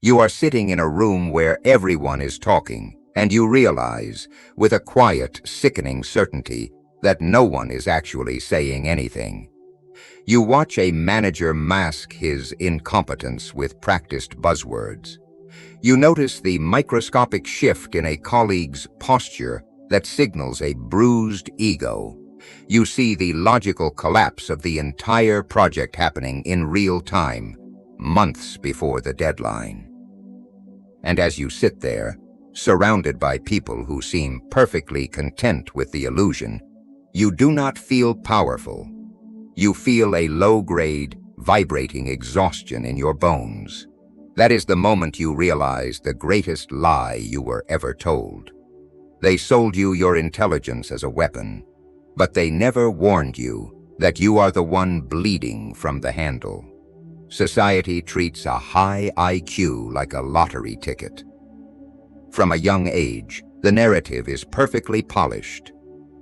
You are sitting in a room where everyone is talking, and you realize, with a quiet, sickening certainty, that no one is actually saying anything. You watch a manager mask his incompetence with practiced buzzwords. You notice the microscopic shift in a colleague's posture that signals a bruised ego. You see the logical collapse of the entire project happening in real time, months before the deadline. And as you sit there, surrounded by people who seem perfectly content with the illusion, you do not feel powerful. You feel a low-grade, vibrating exhaustion in your bones. That is the moment you realize the greatest lie you were ever told. They sold you your intelligence as a weapon, but they never warned you that you are the one bleeding from the handle. Society treats a high IQ like a lottery ticket. From a young age, the narrative is perfectly polished.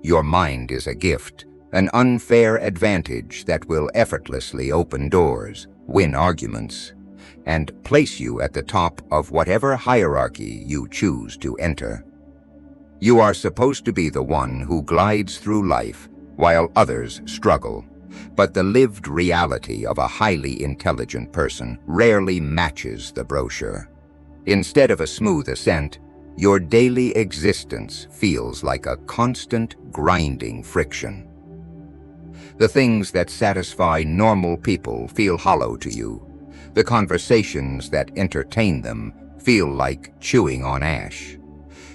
Your mind is a gift, an unfair advantage that will effortlessly open doors, win arguments, and place you at the top of whatever hierarchy you choose to enter. You are supposed to be the one who glides through life while others struggle, but the lived reality of a highly intelligent person rarely matches the brochure. Instead of a smooth ascent, your daily existence feels like a constant grinding friction. The things that satisfy normal people feel hollow to you. The conversations that entertain them feel like chewing on ash.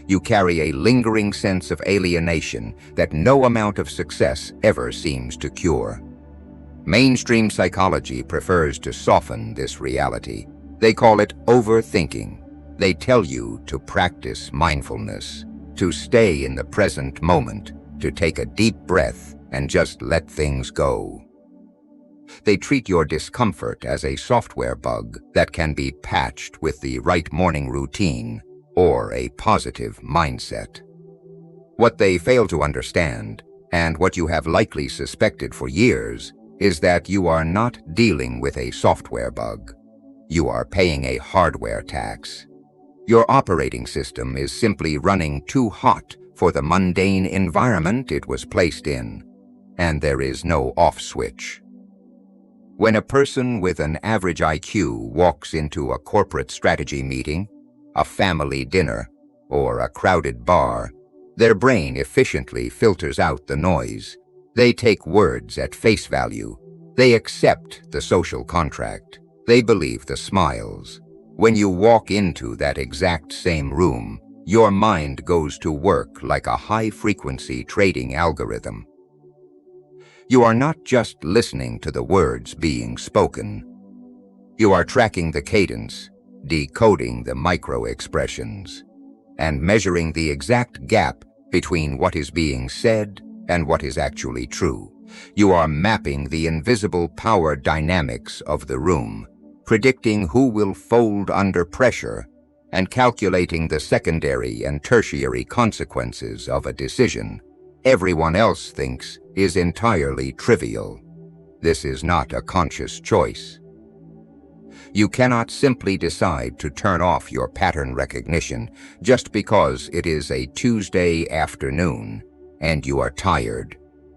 You carry a lingering sense of alienation that no amount of success ever seems to cure. Mainstream psychology prefers to soften this reality. They call it overthinking. They tell you to practice mindfulness, to stay in the present moment, to take a deep breath and just let things go. They treat your discomfort as a software bug that can be patched with the right morning routine or a positive mindset. What they fail to understand, and what you have likely suspected for years, is that you are not dealing with a software bug. You are paying a hardware tax. Your operating system is simply running too hot for the mundane environment it was placed in, and there is no off switch. When a person with an average IQ walks into a corporate strategy meeting, a family dinner, or a crowded bar, their brain efficiently filters out the noise. They take words at face value. They accept the social contract. They believe the smiles. When you walk into that exact same room, your mind goes to work like a high-frequency trading algorithm. You are not just listening to the words being spoken. You are tracking the cadence, decoding the micro-expressions, and measuring the exact gap between what is being said and what is actually true. You are mapping the invisible power dynamics of the room, predicting who will fold under pressure, and calculating the secondary and tertiary consequences of a decision everyone else thinks is entirely trivial. This is not a conscious choice. You cannot simply decide to turn off your pattern recognition just because it is a Tuesday afternoon and you are tired.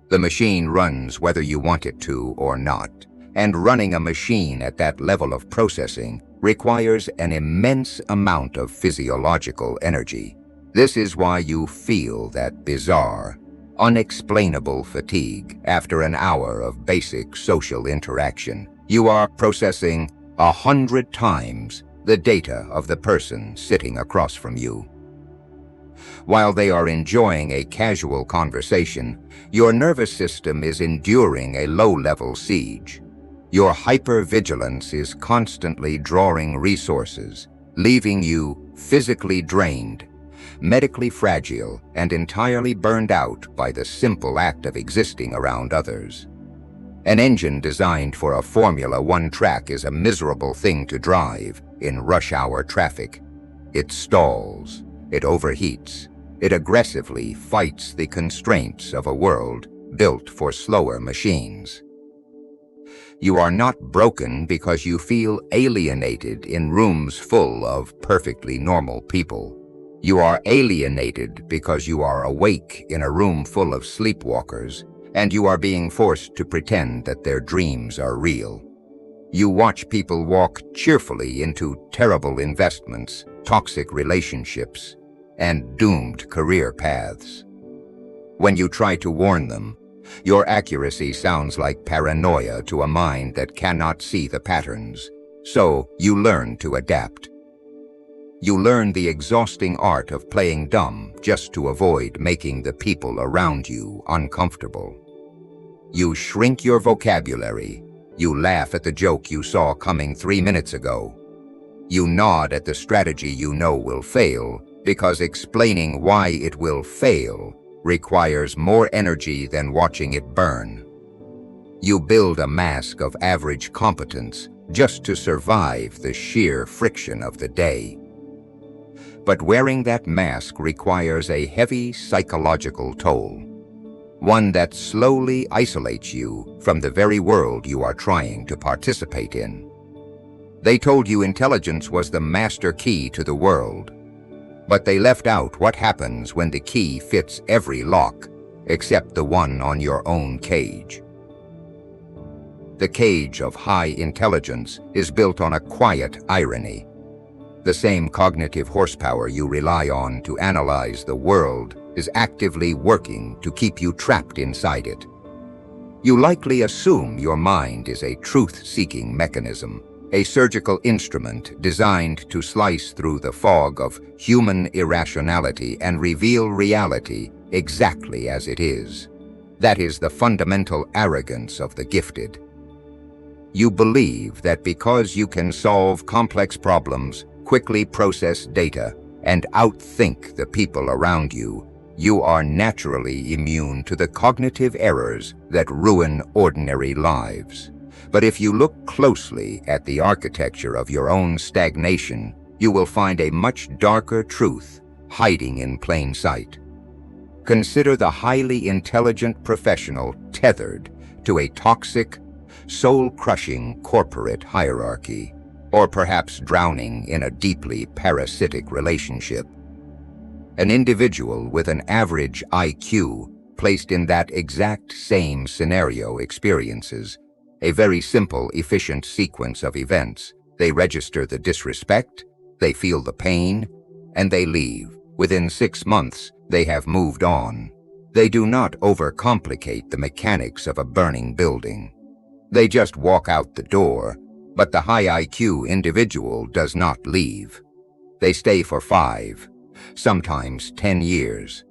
The machine runs whether you want it to or not, and running a machine at that level of processing requires an immense amount of physiological energy. This is why you feel that bizarre, unexplainable fatigue after an hour of basic social interaction. You are processing 100 times the data of the person sitting across from you. While they are enjoying a casual conversation, your nervous system is enduring a low-level siege. Your hypervigilance is constantly drawing resources, leaving you physically drained, medically fragile, and entirely burned out by the simple act of existing around others. An engine designed for a Formula One track is a miserable thing to drive in rush-hour traffic. It stalls, it overheats, it aggressively fights the constraints of a world built for slower machines. You are not broken because you feel alienated in rooms full of perfectly normal people. You are alienated because you are awake in a room full of sleepwalkers, and you are being forced to pretend that their dreams are real. You watch people walk cheerfully into terrible investments, toxic relationships, and doomed career paths. When you try to warn them, your accuracy sounds like paranoia to a mind that cannot see the patterns, so you learn to adapt. You learn the exhausting art of playing dumb just to avoid making the people around you uncomfortable. You shrink your vocabulary. You laugh at the joke you saw coming 3 minutes ago. You nod at the strategy you know will fail because explaining why it will fail requires more energy than watching it burn. You build a mask of average competence just to survive the sheer friction of the day. But wearing that mask requires a heavy psychological toll, one that slowly isolates you from the very world you are trying to participate in. They told you intelligence was the master key to the world, but they left out what happens when the key fits every lock except the one on your own cage. The cage of high intelligence is built on a quiet irony. The same cognitive horsepower you rely on to analyze the world is actively working to keep you trapped inside it. You likely assume your mind is a truth-seeking mechanism, a surgical instrument designed to slice through the fog of human irrationality and reveal reality exactly as it is. That is the fundamental arrogance of the gifted. You believe that because you can solve complex problems, quickly process data, and outthink the people around you, you are naturally immune to the cognitive errors that ruin ordinary lives. But if you look closely at the architecture of your own stagnation, you will find a much darker truth hiding in plain sight. Consider the highly intelligent professional tethered to a toxic, soul-crushing corporate hierarchy, or perhaps drowning in a deeply parasitic relationship. An individual with an average IQ placed in that exact same scenario experiences a very simple, efficient sequence of events. They register the disrespect, they feel the pain, and they leave. Within 6 months, they have moved on. They do not overcomplicate the mechanics of a burning building. They just walk out the door, but the high IQ individual does not leave. They stay for 5, sometimes 10 years.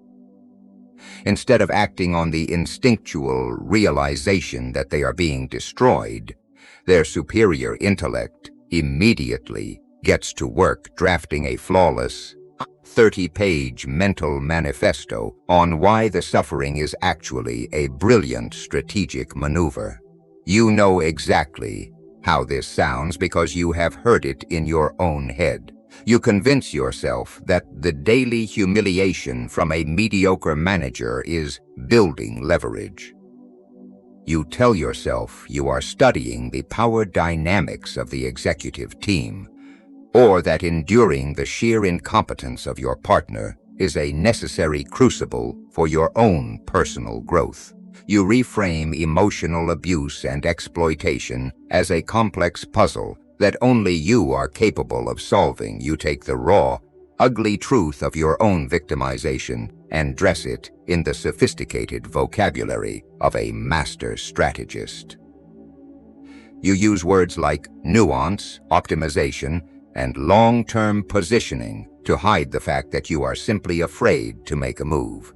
Instead of acting on the instinctual realization that they are being destroyed, their superior intellect immediately gets to work drafting a flawless, 30-page mental manifesto on why the suffering is actually a brilliant strategic maneuver. You know exactly how this sounds because you have heard it in your own head. You convince yourself that the daily humiliation from a mediocre manager is building leverage. You tell yourself you are studying the power dynamics of the executive team, or that enduring the sheer incompetence of your partner is a necessary crucible for your own personal growth. You reframe emotional abuse and exploitation as a complex puzzle that only you are capable of solving. You take the raw, ugly truth of your own victimization and dress it in the sophisticated vocabulary of a master strategist. You use words like nuance, optimization, and long-term positioning to hide the fact that you are simply afraid to make a move.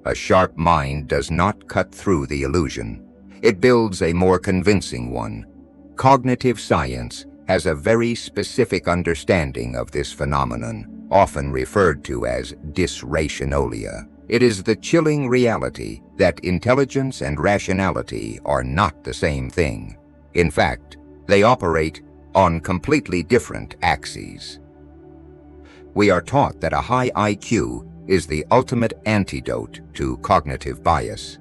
A sharp mind does not cut through the illusion. It builds a more convincing one. Cognitive science has a very specific understanding of this phenomenon, often referred to as Dysrationalia. It is the chilling reality that intelligence and rationality are not the same thing. In fact, they operate on completely different axes. We are taught that a high IQ is the ultimate antidote to cognitive bias.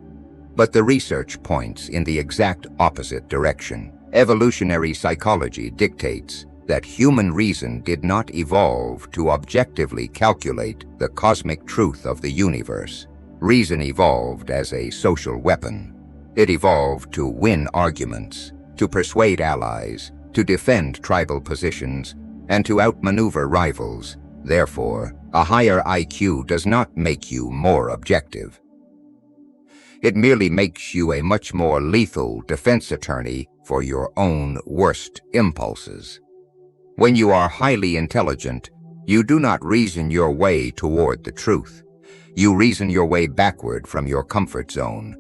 But the research points in the exact opposite direction. Evolutionary psychology dictates that human reason did not evolve to objectively calculate the cosmic truth of the universe. Reason evolved as a social weapon. It evolved to win arguments, to persuade allies, to defend tribal positions, and to outmaneuver rivals. Therefore, a higher IQ does not make you more objective. It merely makes you a much more lethal defense attorney for your own worst impulses. When you are highly intelligent, you do not reason your way toward the truth. You reason your way backward from your comfort zone.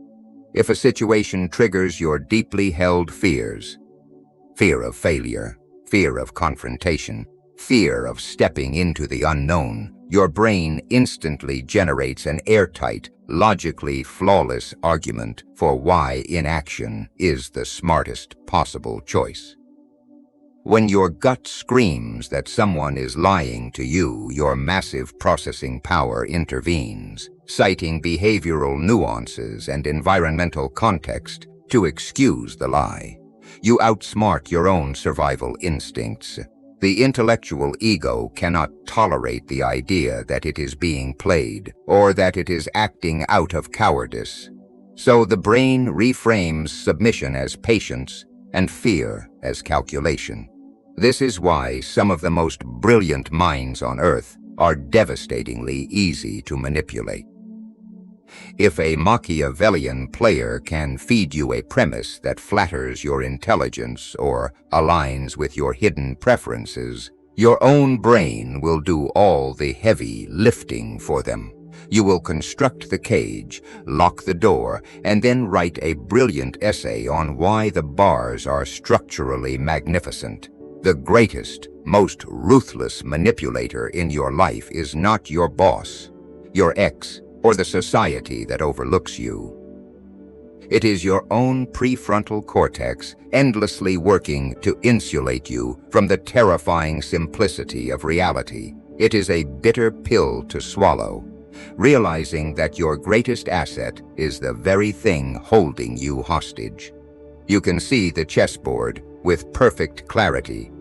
If a situation triggers your deeply held fears, fear of failure, fear of confrontation, fear of stepping into the unknown, your brain instantly generates an airtight, logically flawless argument for why inaction is the smartest possible choice. When your gut screams that someone is lying to you, your massive processing power intervenes, citing behavioral nuances and environmental context to excuse the lie. You outsmart your own survival instincts. The intellectual ego cannot tolerate the idea that it is being played or that it is acting out of cowardice. So the brain reframes submission as patience and fear as calculation. This is why some of the most brilliant minds on Earth are devastatingly easy to manipulate. If a Machiavellian player can feed you a premise that flatters your intelligence or aligns with your hidden preferences, your own brain will do all the heavy lifting for them. You will construct the cage, lock the door, and then write a brilliant essay on why the bars are structurally magnificent. The greatest, most ruthless manipulator in your life is not your boss, your ex, or the society that overlooks you. It is your own prefrontal cortex endlessly working to insulate you from the terrifying simplicity of reality. It is a bitter pill to swallow, realizing that your greatest asset is the very thing holding you hostage. You can see the chessboard with perfect clarity,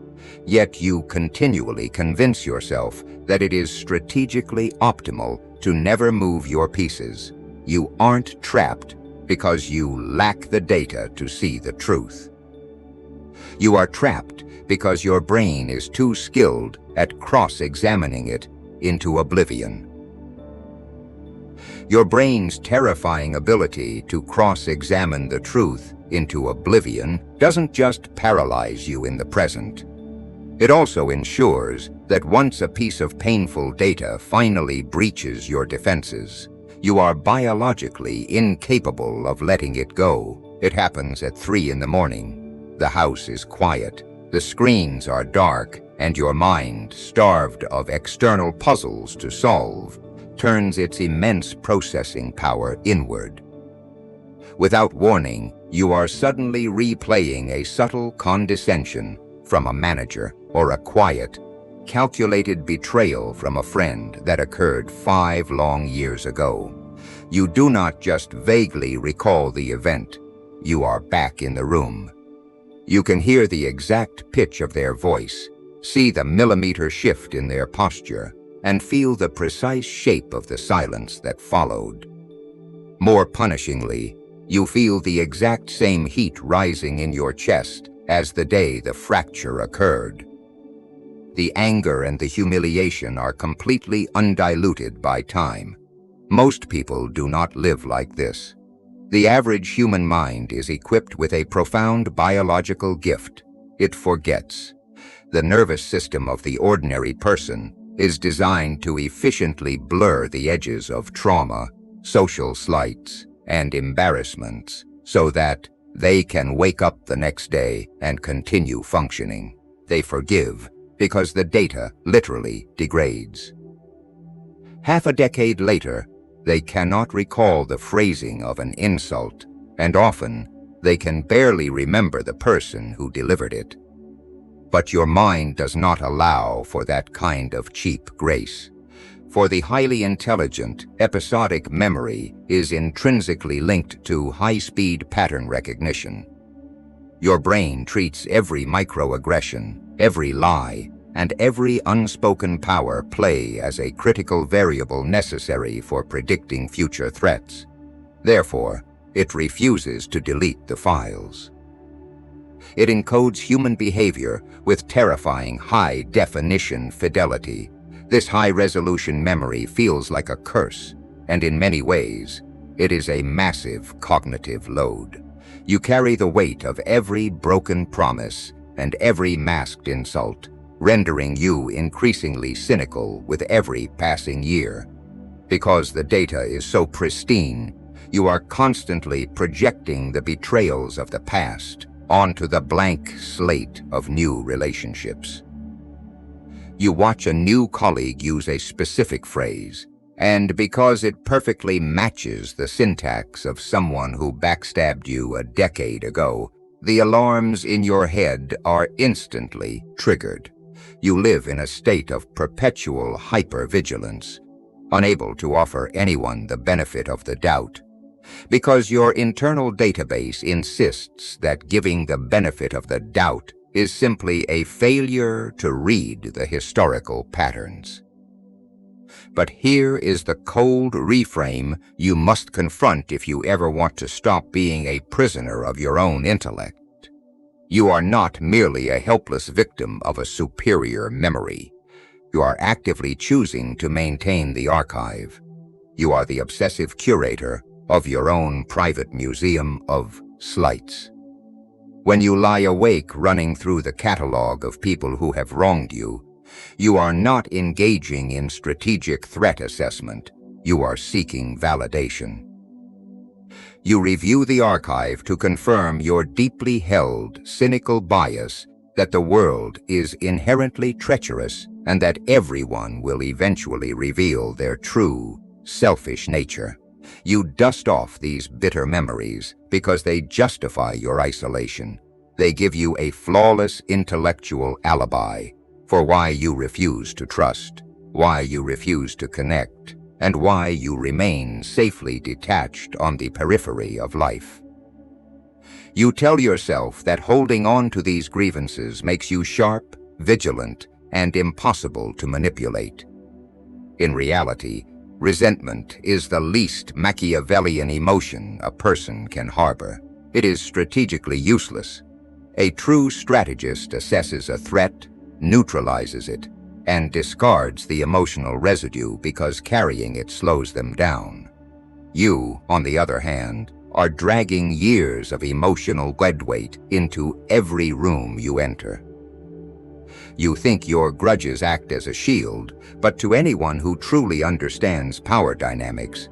yet you continually convince yourself that it is strategically optimal to never move your pieces. You aren't trapped because you lack the data to see the truth. You are trapped because your brain is too skilled at cross-examining it into oblivion. Your brain's terrifying ability to cross-examine the truth into oblivion doesn't just paralyze you in the present. It also ensures that once a piece of painful data finally breaches your defenses, you are biologically incapable of letting it go. It happens at 3 in the morning. The house is quiet, the screens are dark, and your mind, starved of external puzzles to solve, turns its immense processing power inward. Without warning, you are suddenly replaying a subtle condescension from a manager or a quiet, calculated betrayal from a friend that occurred 5 long years ago. You do not just vaguely recall the event, you are back in the room. You can hear the exact pitch of their voice, see the millimeter shift in their posture, and feel the precise shape of the silence that followed. More punishingly, you feel the exact same heat rising in your chest as the day the fracture occurred. The anger and the humiliation are completely undiluted by time. Most people do not live like this. The average human mind is equipped with a profound biological gift. It forgets. The nervous system of the ordinary person is designed to efficiently blur the edges of trauma, social slights, and embarrassments so that they can wake up the next day and continue functioning. They forgive because the data literally degrades. Half a decade later, they cannot recall the phrasing of an insult, and often they can barely remember the person who delivered it. But your mind does not allow for that kind of cheap grace. For the highly intelligent, episodic memory is intrinsically linked to high-speed pattern recognition. Your brain treats every microaggression, every lie, and every unspoken power play as a critical variable necessary for predicting future threats. Therefore, it refuses to delete the files. It encodes human behavior with terrifying high-definition fidelity. This high-resolution memory feels like a curse, and in many ways, it is a massive cognitive load. You carry the weight of every broken promise and every masked insult, rendering you increasingly cynical with every passing year. Because the data is so pristine, you are constantly projecting the betrayals of the past onto the blank slate of new relationships. You watch a new colleague use a specific phrase, and because it perfectly matches the syntax of someone who backstabbed you a decade ago, the alarms in your head are instantly triggered. You live in a state of perpetual hypervigilance, unable to offer anyone the benefit of the doubt, because your internal database insists that giving the benefit of the doubt is simply a failure to read the historical patterns. But here is the cold reframe you must confront if you ever want to stop being a prisoner of your own intellect. You are not merely a helpless victim of a superior memory. You are actively choosing to maintain the archive. You are the obsessive curator of your own private museum of slights. When you lie awake running through the catalog of people who have wronged you, you are not engaging in strategic threat assessment. You are seeking validation. You review the archive to confirm your deeply held, cynical bias that the world is inherently treacherous and that everyone will eventually reveal their true, selfish nature. You dust off these bitter memories because they justify your isolation. They give you a flawless intellectual alibi for why you refuse to trust, why you refuse to connect, and why you remain safely detached on the periphery of life. You tell yourself that holding on to these grievances makes you sharp, vigilant, and impossible to manipulate. In reality, resentment is the least Machiavellian emotion a person can harbor. It is strategically useless. A true strategist assesses a threat, neutralizes it, and discards the emotional residue because carrying it slows them down. You, on the other hand, are dragging years of emotional leadweight into every room you enter. You think your grudges act as a shield, but to anyone who truly understands power dynamics,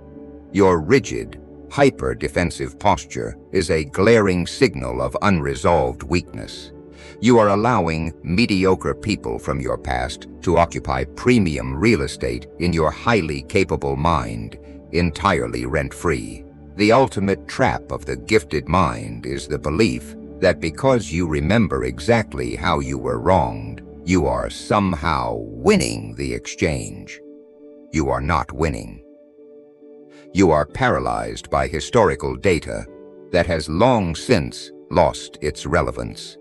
your rigid, hyper-defensive posture is a glaring signal of unresolved weakness. You are allowing mediocre people from your past to occupy premium real estate in your highly capable mind, entirely rent-free. The ultimate trap of the gifted mind is the belief that because you remember exactly how you were wronged, you are somehow winning the exchange. You are not winning. You are paralyzed by historical data that has long since lost its relevance.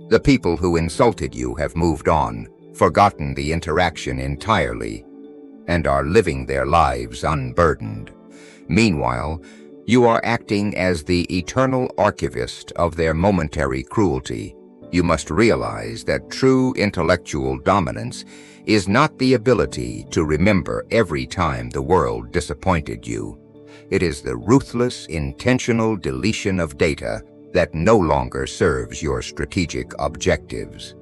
The people who insulted you have moved on, forgotten the interaction entirely, and are living their lives unburdened. Meanwhile, you are acting as the eternal archivist of their momentary cruelty. You must realize that true intellectual dominance is not the ability to remember every time the world disappointed you. It is the ruthless, intentional deletion of data that no longer serves your strategic objectives.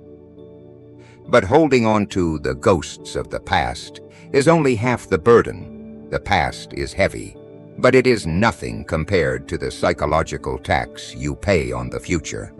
But holding on to the ghosts of the past is only half the burden. The past is heavy, but it is nothing compared to the psychological tax you pay on the future.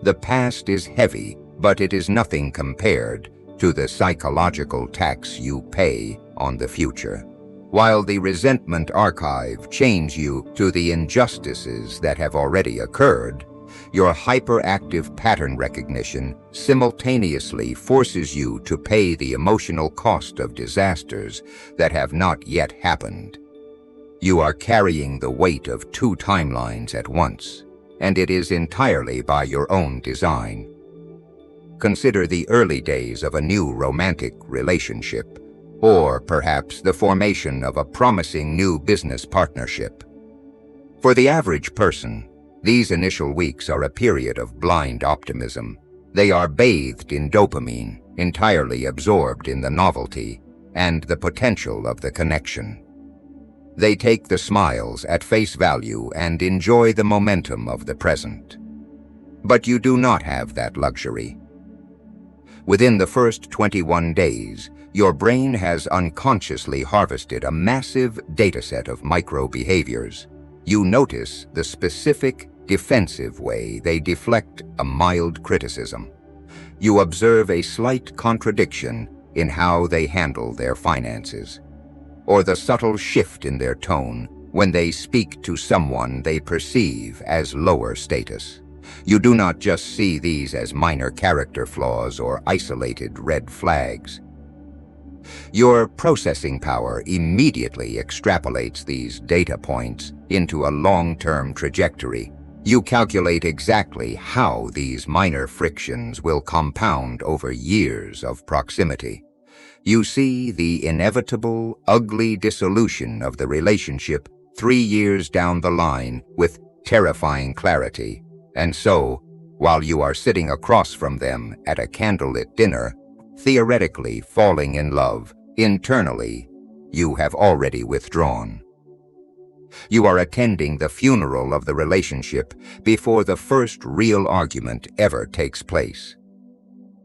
The past is heavy, but it is nothing compared to the psychological tax you pay on the future. While the resentment archive chains you to the injustices that have already occurred, Your hyperactive pattern recognition simultaneously forces you to pay the emotional cost of disasters that have not yet happened. You are carrying the weight of two timelines at once, and it is entirely by your own design. Consider the early days of a new romantic relationship, or perhaps the formation of a promising new business partnership. For the average person, these initial weeks are a period of blind optimism. They are bathed in dopamine, entirely absorbed in the novelty and the potential of the connection. They take the smiles at face value and enjoy the momentum of the present. But you do not have that luxury. Within the first 21 days, your brain has unconsciously harvested a massive dataset of micro-behaviors. You notice the specific, defensive way they deflect a mild criticism. You observe a slight contradiction in how they handle their finances, or the subtle shift in their tone when they speak to someone they perceive as lower status. You do not just see these as minor character flaws or isolated red flags. Your processing power immediately extrapolates these data points into a long-term trajectory. You calculate exactly how these minor frictions will compound over years of proximity. You see the inevitable, ugly dissolution of the relationship 3 years down the line with terrifying clarity. And so, while you are sitting across from them at a candlelit dinner, theoretically falling in love, internally, you have already withdrawn. You are attending the funeral of the relationship before the first real argument ever takes place.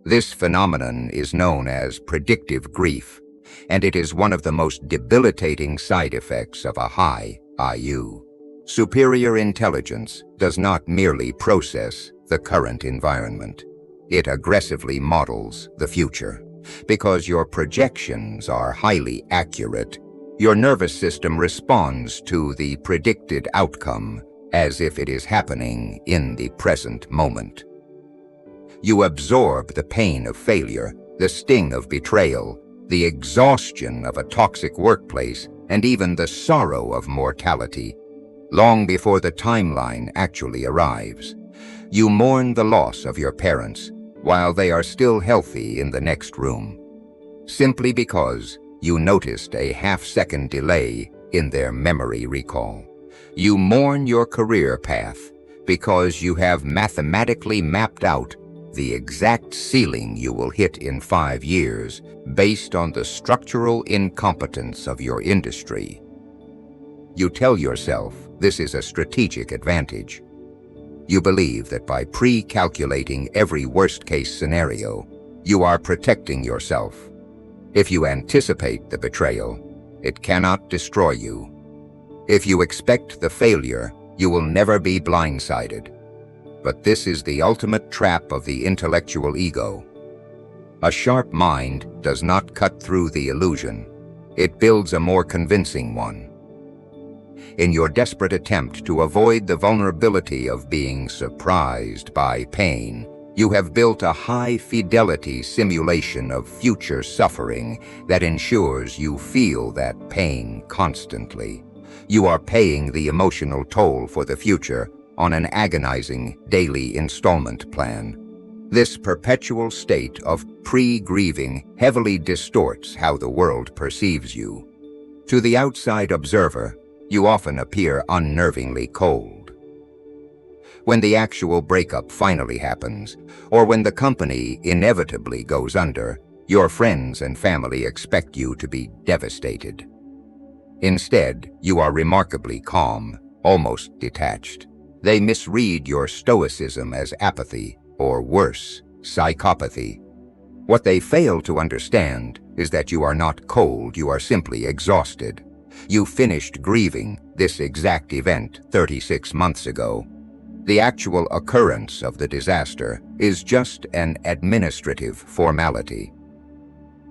This phenomenon is known as predictive grief, and it is one of the most debilitating side effects of a high IQ. Superior intelligence does not merely process the current environment. It aggressively models the future. Because your projections are highly accurate, your nervous system responds to the predicted outcome as if it is happening in the present moment. You absorb the pain of failure, the sting of betrayal, the exhaustion of a toxic workplace, and even the sorrow of mortality, long before the timeline actually arrives. You mourn the loss of your parents while they are still healthy in the next room, simply because you noticed a half-second delay in their memory recall. You mourn your career path because you have mathematically mapped out the exact ceiling you will hit in 5 years based on the structural incompetence of your industry. You tell yourself this is a strategic advantage. You believe that by pre-calculating every worst-case scenario, you are protecting yourself. If you anticipate the betrayal, it cannot destroy you. If you expect the failure, you will never be blindsided. But this is the ultimate trap of the intellectual ego. A sharp mind does not cut through the illusion. It builds a more convincing one. In your desperate attempt to avoid the vulnerability of being surprised by pain, you have built a high-fidelity simulation of future suffering that ensures you feel that pain constantly. You are paying the emotional toll for the future on an agonizing daily installment plan. This perpetual state of pre-grieving heavily distorts how the world perceives you. To the outside observer, you often appear unnervingly cold. When the actual breakup finally happens, or when the company inevitably goes under, your friends and family expect you to be devastated. Instead, you are remarkably calm, almost detached. They misread your stoicism as apathy, or worse, psychopathy. What they fail to understand is that you are not cold, you are simply exhausted. You finished grieving this exact event 36 months ago. The actual occurrence of the disaster is just an administrative formality.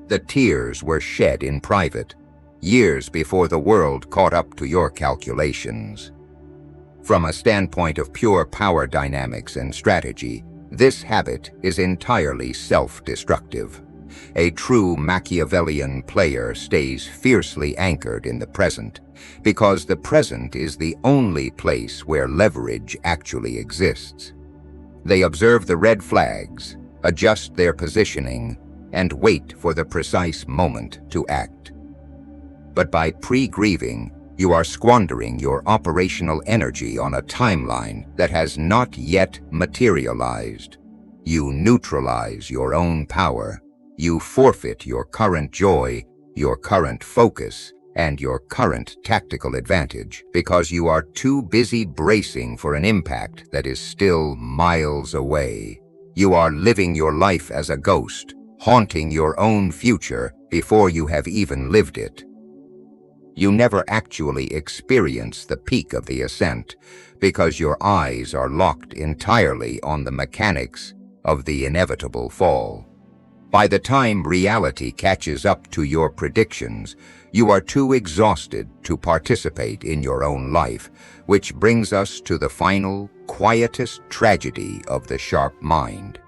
The tears were shed in private, years before the world caught up to your calculations. From a standpoint of pure power dynamics and strategy, this habit is entirely self-destructive. A true Machiavellian player stays fiercely anchored in the present, because the present is the only place where leverage actually exists. They observe the red flags, adjust their positioning, and wait for the precise moment to act. But by pre-grieving, you are squandering your operational energy on a timeline that has not yet materialized. You neutralize your own power. You forfeit your current joy, your current focus, and your current tactical advantage because you are too busy bracing for an impact that is still miles away. You are living your life as a ghost, haunting your own future before you have even lived it. You never actually experience the peak of the ascent because your eyes are locked entirely on the mechanics of the inevitable fall. By the time reality catches up to your predictions, you are too exhausted to participate in your own life, which brings us to the final, quietest tragedy of the sharp mind.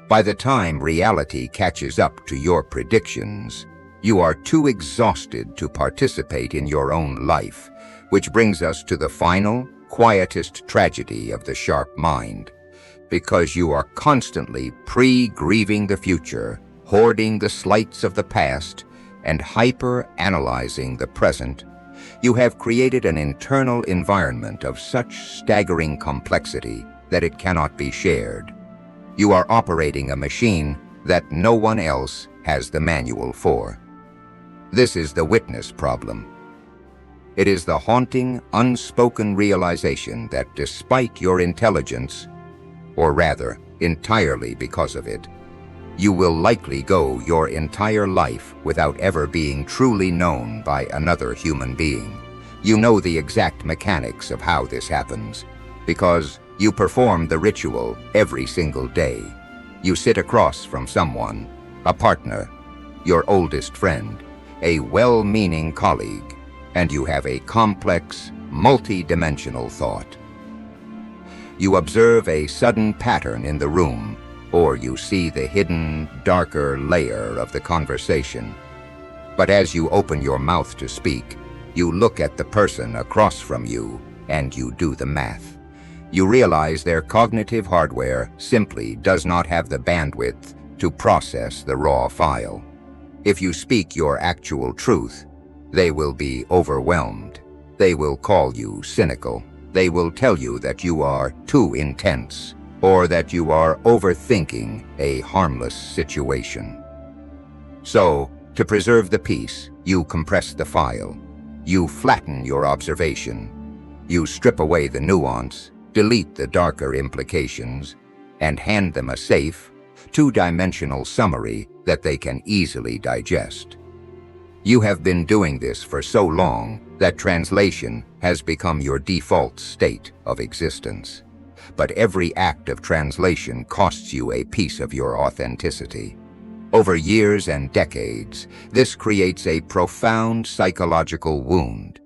By the time reality catches up to your predictions, you are too exhausted to participate in your own life, which brings us to the final, quietest tragedy of the sharp mind. Because you are constantly pre-grieving the future, hoarding the slights of the past, and hyper-analyzing the present, you have created an internal environment of such staggering complexity that it cannot be shared. You are operating a machine that no one else has the manual for. This is the witness problem. It is the haunting, unspoken realization that despite your intelligence, or rather, entirely because of it, you will likely go your entire life without ever being truly known by another human being. You know the exact mechanics of how this happens, because you perform the ritual every single day. You sit across from someone, a partner, your oldest friend, a well-meaning colleague, and you have a complex, multi-dimensional thought. You observe a sudden pattern in the room, or you see the hidden, darker layer of the conversation. But as you open your mouth to speak, you look at the person across from you, and you do the math. You realize their cognitive hardware simply does not have the bandwidth to process the raw file. If you speak your actual truth, they will be overwhelmed. They will call you cynical. They will tell you that you are too intense, or that you are overthinking a harmless situation. So, to preserve the peace, you compress the file. You flatten your observation. You strip away the nuance, delete the darker implications, and hand them a safe, two-dimensional summary that they can easily digest. You have been doing this for so long that translation has become your default state of existence. But every act of translation costs you a piece of your authenticity. Over years and decades, this creates a profound psychological wound.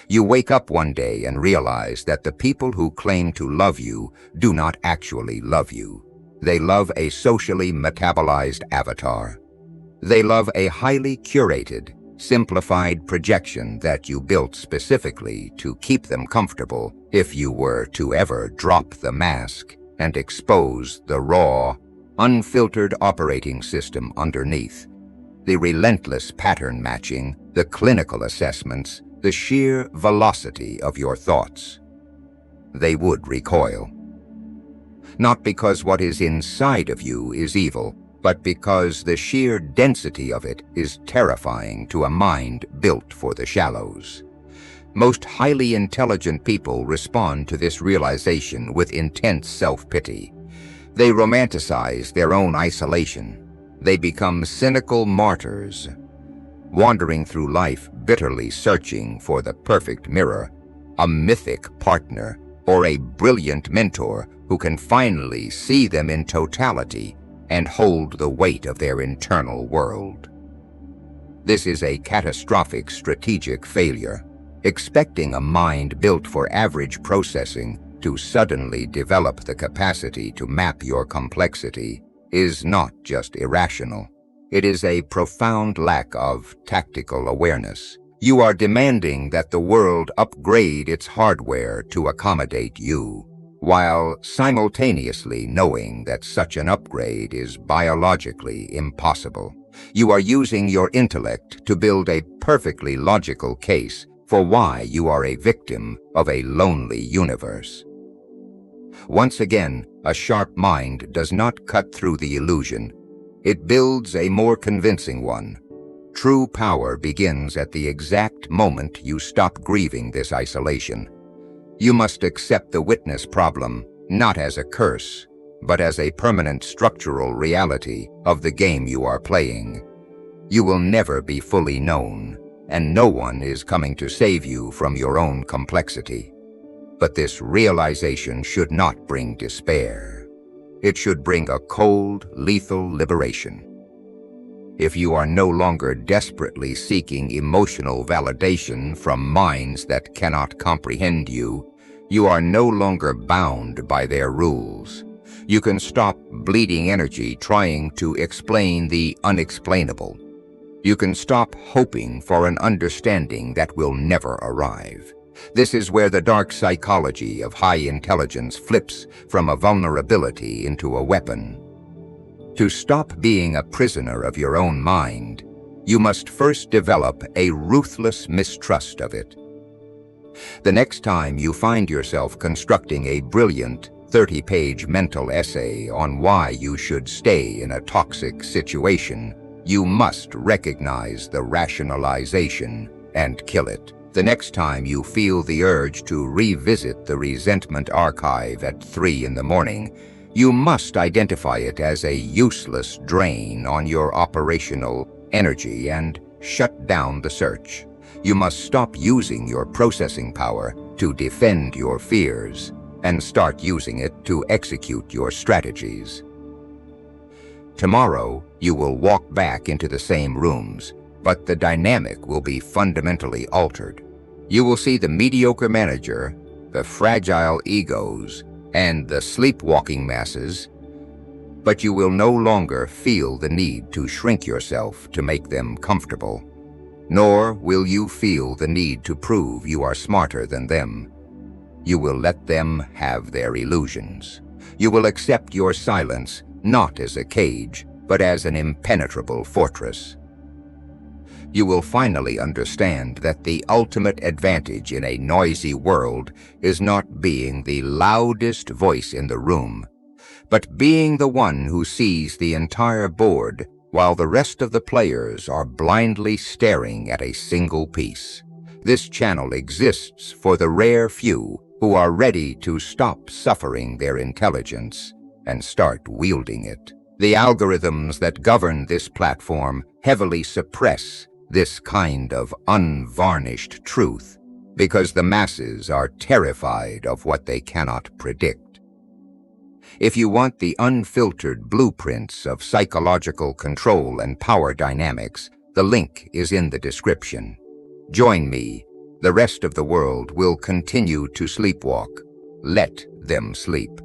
You wake up one day and realize that the people who claim to love you do not actually love you. They love a socially metabolized avatar. They love a highly curated, simplified projection that you built specifically to keep them comfortable if you were to ever drop the mask and expose the raw, unfiltered operating system underneath. The relentless pattern matching, the clinical assessments, the sheer velocity of your thoughts. They would recoil. Not because what is inside of you is evil, but because the sheer density of it is terrifying to a mind built for the shallows. Most highly intelligent people respond to this realization with intense self-pity. They romanticize their own isolation. They become cynical martyrs, wandering through life bitterly searching for the perfect mirror, a mythic partner, or a brilliant mentor who can finally see them in totality and hold the weight of their internal world. This is a catastrophic strategic failure. Expecting a mind built for average processing to suddenly develop the capacity to map your complexity is not just irrational. It is a profound lack of tactical awareness. You are demanding that the world upgrade its hardware to accommodate you, while simultaneously knowing that such an upgrade is biologically impossible. You are using your intellect to build a perfectly logical case for why you are a victim of a lonely universe. Once again, a sharp mind does not cut through the illusion. It builds a more convincing one. True power begins at the exact moment you stop grieving this isolation. You must accept the witness problem not as a curse, but as a permanent structural reality of the game you are playing. You will never be fully known, and no one is coming to save you from your own complexity. But this realization should not bring despair. It should bring a cold, lethal liberation. If you are no longer desperately seeking emotional validation from minds that cannot comprehend you, you are no longer bound by their rules. You can stop bleeding energy trying to explain the unexplainable. You can stop hoping for an understanding that will never arrive. This is where the dark psychology of high intelligence flips from a vulnerability into a weapon. To stop being a prisoner of your own mind, you must first develop a ruthless mistrust of it. The next time you find yourself constructing a brilliant 30-page mental essay on why you should stay in a toxic situation, you must recognize the rationalization and kill it. The next time you feel the urge to revisit the resentment archive at 3 in the morning, you must identify it as a useless drain on your operational energy and shut down the search. You must stop using your processing power to defend your fears and start using it to execute your strategies. Tomorrow, you will walk back into the same rooms, but the dynamic will be fundamentally altered. You will see the mediocre manager, the fragile egos, and the sleepwalking masses, but you will no longer feel the need to shrink yourself to make them comfortable, nor will you feel the need to prove you are smarter than them. You will let them have their illusions. You will accept your silence not as a cage, but as an impenetrable fortress. You will finally understand that the ultimate advantage in a noisy world is not being the loudest voice in the room, but being the one who sees the entire board while the rest of the players are blindly staring at a single piece. This channel exists for the rare few who are ready to stop suffering their intelligence and start wielding it. The algorithms that govern this platform heavily suppress this kind of unvarnished truth because the masses are terrified of what they cannot predict. If you want the unfiltered blueprints of psychological control and power dynamics, the link is in the description. Join me. The rest of the world will continue to sleepwalk. Let them sleep.